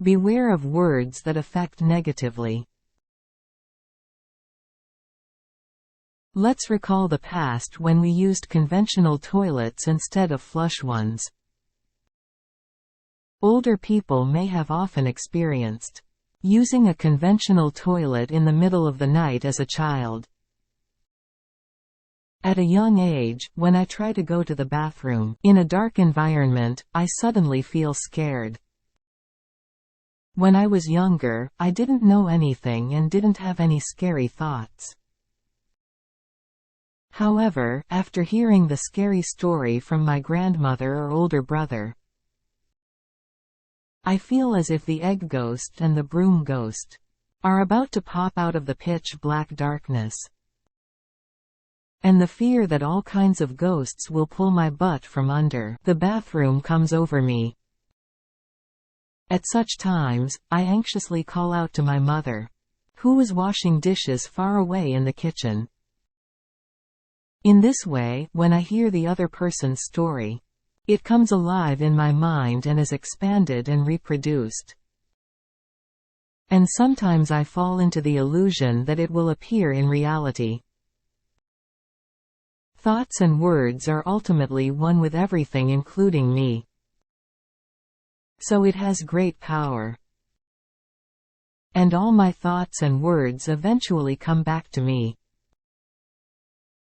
Beware of words that affect negatively. Let's recall the past when we used conventional toilets instead of flush ones. Older people may have often experienced using a conventional toilet in the middle of the night as a child. At a young age, when I try to go to the bathroom in a dark environment, I suddenly feel scared. When I was younger, I didn't know anything and didn't have any scary thoughts. However, after hearing the scary story from my grandmother or older brother, I feel as if the egg ghost and the broom ghost are about to pop out of the pitch black darkness. And the fear that all kinds of ghosts will pull my butt from under the bathroom comes over me. At such times, I anxiously call out to my mother, who was washing dishes far away in the kitchen. In this way, when I hear the other person's story, it comes alive in my mind and is expanded and reproduced. And sometimes I fall into the illusion that it will appear in reality. Thoughts and words are ultimately one with everything, including me. So it has great power. And all my thoughts and words eventually come back to me.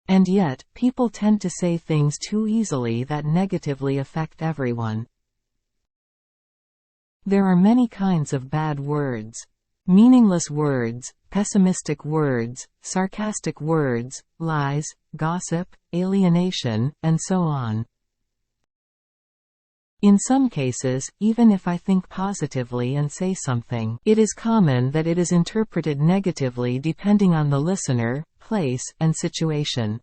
And yet, people tend to say things too easily that negatively affect everyone. There are many kinds of bad words. Meaningless words, pessimistic words, sarcastic words, lies, gossip, alienation, and so on. In some cases, even if I think positively and say something, it is common that it is interpreted negatively depending on the listener, place, and situation.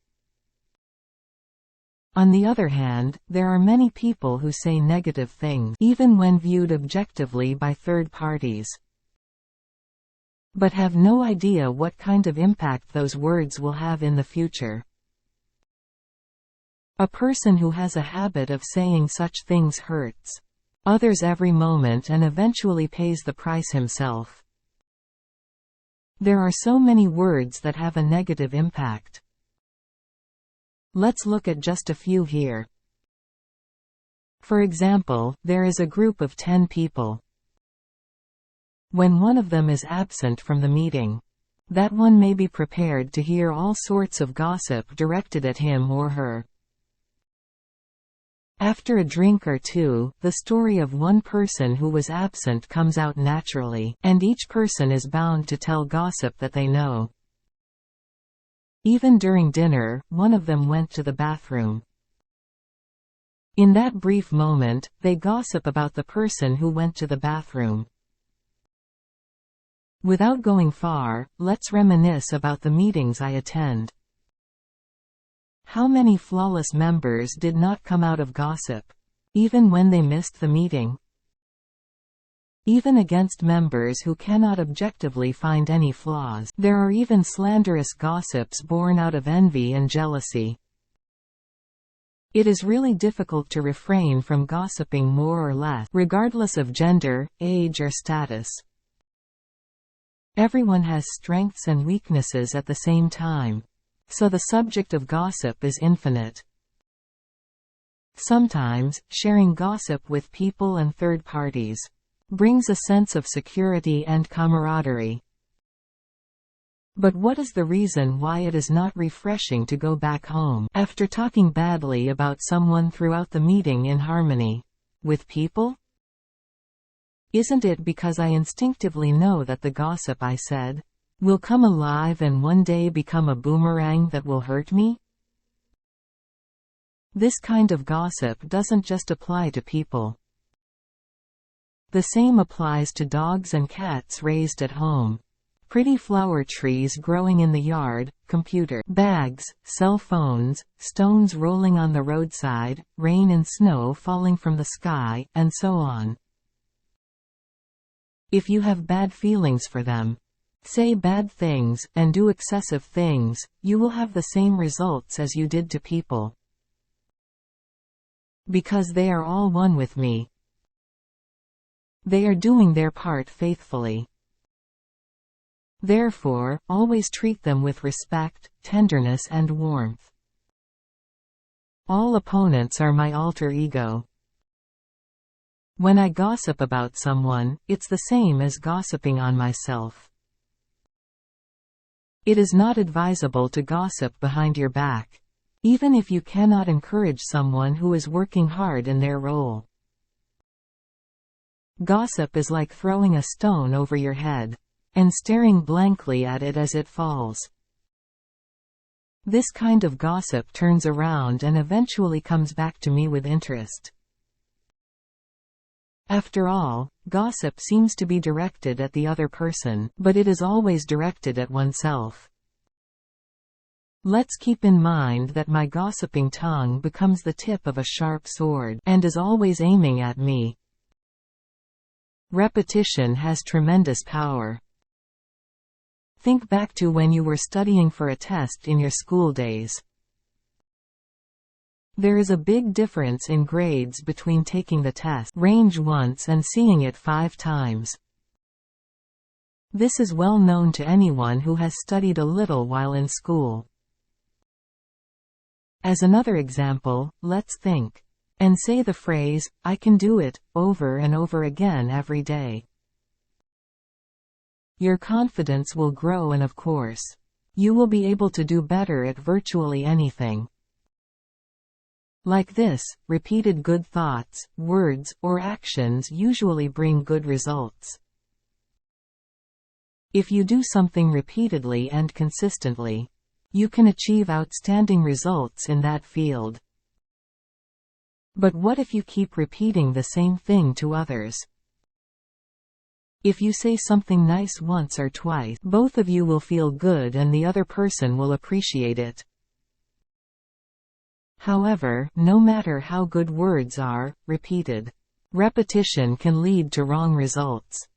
On the other hand, there are many people who say negative things, even when viewed objectively by third parties, but have no idea what kind of impact those words will have in the future. A person who has a habit of saying such things hurts others every moment and eventually pays the price himself. There are so many words that have a negative impact. Let's look at just a few here. For example, there is a group of 10 people. When one of them is absent from the meeting, that one may be prepared to hear all sorts of gossip directed at him or her. After a drink or two, the story of one person who was absent comes out naturally, and each person is bound to tell gossip that they know. Even during dinner, one of them went to the bathroom. In that brief moment, they gossip about the person who went to the bathroom. Without going far, let's reminisce about the meetings I attend. How many flawless members did not come out of gossip, even when they missed the meeting? Even against members who cannot objectively find any flaws, there are even slanderous gossips born out of envy and jealousy. It is really difficult to refrain from gossiping more or less, regardless of gender, age or status. Everyone has strengths and weaknesses at the same time. So the subject of gossip is infinite. Sometimes, sharing gossip with people and third parties brings a sense of security and camaraderie. But what is the reason why it is not refreshing to go back home after talking badly about someone throughout the meeting in harmony with people? Isn't it because I instinctively know that the gossip I said will come alive and one day become a boomerang that will hurt me? This kind of gossip doesn't just apply to people. The same applies to dogs and cats raised at home, pretty flower trees growing in the yard, computer bags, cell phones, stones rolling on the roadside, rain and snow falling from the sky, and so on. If you have bad feelings for them, say bad things, and do excessive things, you will have the same results as you did to people. Because they are all one with me. They are doing their part faithfully. Therefore, always treat them with respect, tenderness and warmth. All opponents are my alter ego. When I gossip about someone, it's the same as gossiping on myself. It is not advisable to gossip behind your back, even if you cannot encourage someone who is working hard in their role. Gossip is like throwing a stone over your head and staring blankly at it as it falls. This kind of gossip turns around and eventually comes back to me with interest. After all, gossip seems to be directed at the other person, but it is always directed at oneself. Let's keep in mind that my gossiping tongue becomes the tip of a sharp sword, and is always aiming at me. Repetition has tremendous power. Think back to when you were studying for a test in your school days. There is a big difference in grades between taking the test range once and seeing it 5 times. This is well known to anyone who has studied a little while in school. As another example, let's think and say the phrase, "I can do it," over and over again every day. Your confidence will grow and of course, you will be able to do better at virtually anything. Like this, repeated good thoughts, words, or actions usually bring good results. If you do something repeatedly and consistently, you can achieve outstanding results in that field. But what if you keep repeating the same thing to others? If you say something nice once or twice, both of you will feel good and the other person will appreciate it. However, no matter how good words are, repeated repetition can lead to wrong results.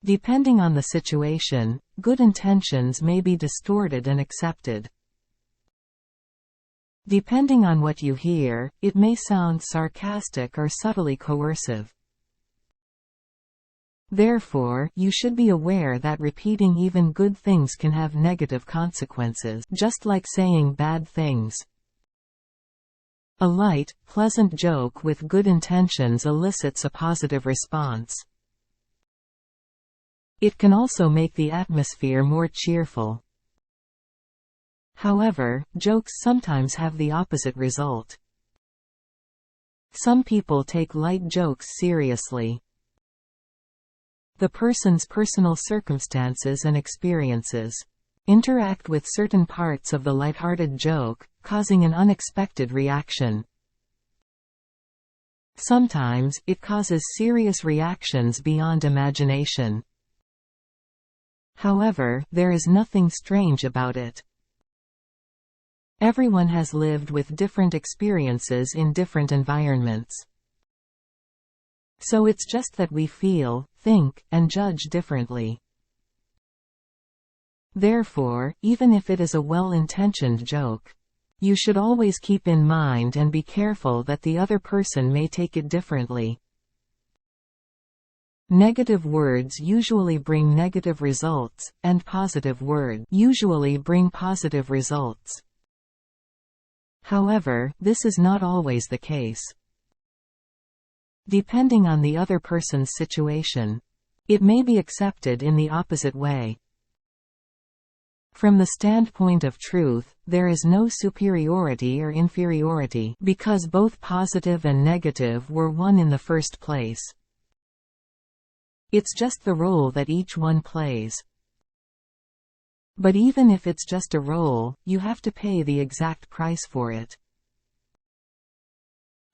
Depending on the situation, good intentions may be distorted and accepted. Depending on what you hear, it may sound sarcastic or subtly coercive. Therefore, you should be aware that repeating even good things can have negative consequences, just like saying bad things. A light, pleasant joke with good intentions elicits a positive response. It can also make the atmosphere more cheerful. However, jokes sometimes have the opposite result. Some people take light jokes seriously. The person's personal circumstances and experiences interact with certain parts of the lighthearted joke, causing an unexpected reaction. Sometimes, it causes serious reactions beyond imagination. However, there is nothing strange about it. Everyone has lived with different experiences in different environments. So it's just that we feel, think, and judge differently. Therefore, even if it is a well-intentioned joke, you should always keep in mind and be careful that the other person may take it differently. Negative words usually bring negative results, and positive words usually bring positive results. However, this is not always the case. Depending on the other person's situation, it may be accepted in the opposite way. From the standpoint of truth, there is no superiority or inferiority, because both positive and negative were one in the first place. It's just the role that each one plays. But even if it's just a role, you have to pay the exact price for it.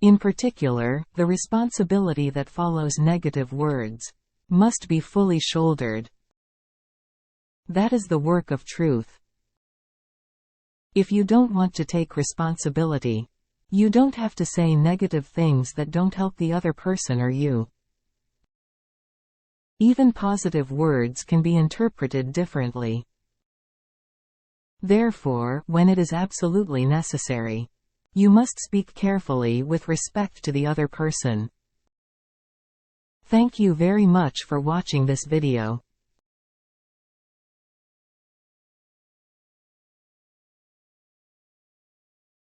In particular, the responsibility that follows negative words must be fully shouldered. That is the work of truth. If you don't want to take responsibility, you don't have to say negative things that don't help the other person or you. Even positive words can be interpreted differently. Therefore, when it is absolutely necessary, you must speak carefully with respect to the other person. Thank you very much for watching this video.